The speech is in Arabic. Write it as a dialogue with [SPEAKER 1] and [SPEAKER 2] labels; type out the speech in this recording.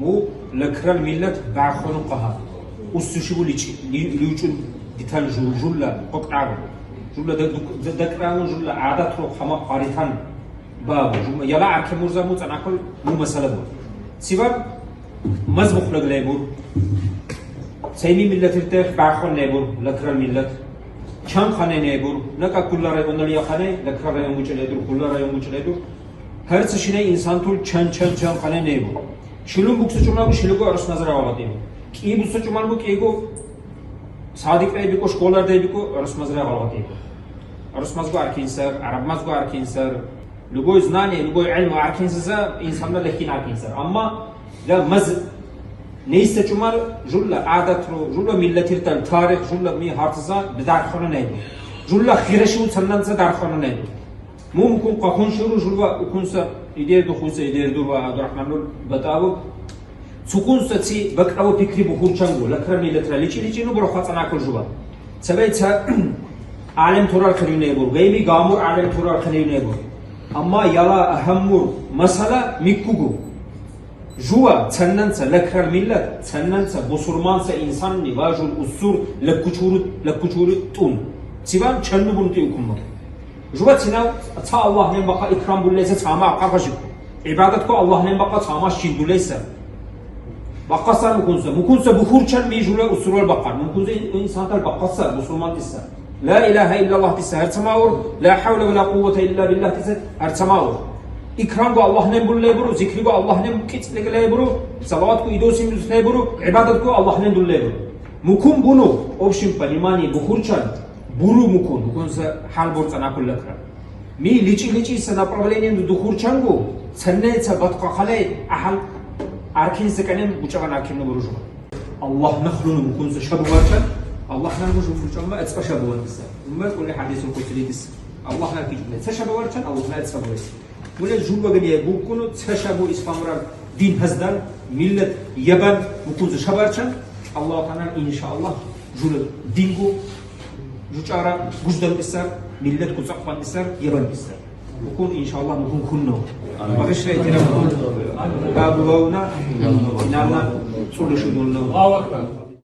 [SPEAKER 1] مو لكرال ملت بعخون قها وسشبو ليوجون ديتال جولا قطعه جولا دكران جولا عادات رو خما قاريتان باب يلا عرك مرزا مو تناكل مو مساله سيبر مزبوخ لغليبور سيمي ملت ارتاح بعخون نيبور لكرال ملت كم خانه نيبور نكا كل رايون ليا خانه لكرال رايون مجلدور كل رايون مجلدور هر چشینه انسان طول چند خانه نيبور شلون بوكس جمله شلوگو ارس نظر آوردیم کی بوكس جمله بو کیگو صادق ای بیکو شکولار دی بیکو ارس نظر آوردیم ارس مزگو ارکینسر عرب مزگو ارکینسر لوگو znanje لوگو علم ارکینسر انسان لكن ارکینسر اما لا مز نيست جمل جمله عادت رو جمله ملت تاريخ جمله مي هارتزا بدار خانه نيبور جمله خيرشو تنن ز در خانه نيبور ممكن قاخون شروع جلوه اکنسا ایده دو خوزه ایده دو و عبدالرحمن رو بتاو سکونسا تی بکرو فکری بخور چنگو لکر میلتر لیچی نو برو خاطر نکل جوا سبایت عالم تورال خریونه بور گیمی گامور عالم تورال خریونه بور اما یلا اهمور مسئله میکوگو جوا تننسا لکر میلت تننسا بسرمانسا انسان نواجول اسور لکوچورو تون سیبان چند بونتی اکمه جوا تناو تا الله نم بقى إكرام بوليسة تاما قرقشك عبادتكو الله نم بقى تاما شين بوليسة بقى صار مكونسة بخور چن ميجولا أسرور البقر مكونسة إنسان تل بقى صار مسلمان تسا لا إله إلا الله تسا هر تماور لا حول ولا قوة إلا بالله تسا هر تماور إكرام کو الله نم بولي برو ذكر کو الله نم كيت لگلي برو صلوات کو إدوسي مزلي برو عبادت کو الله نم دولي برو مكون بونو أوشين بالإيماني بخور چن буру мукун за хал борцана куллакра ми личи са направлением до духурчангу ценнеца батқахале ахал аркин заканем бучаган аркин буружу الله نخلون مكون за шабу варчан الله нармужу фурчанма эцка шабу варса умма кулли хадисул кутилидис الله нарки ҷумла ца шабу варчан الله на эцка варса муле жуба гия букуну ца шабу исламра дин хаздан миллат ябан мукун за шабарчан الله таала иншааллах жула дингу جوچارا گوشدان بسر ملت کوچاقان بسر یبان بسر بکن ان شاء الله مکن کنو باقیش احترام بابونا نالا سولشون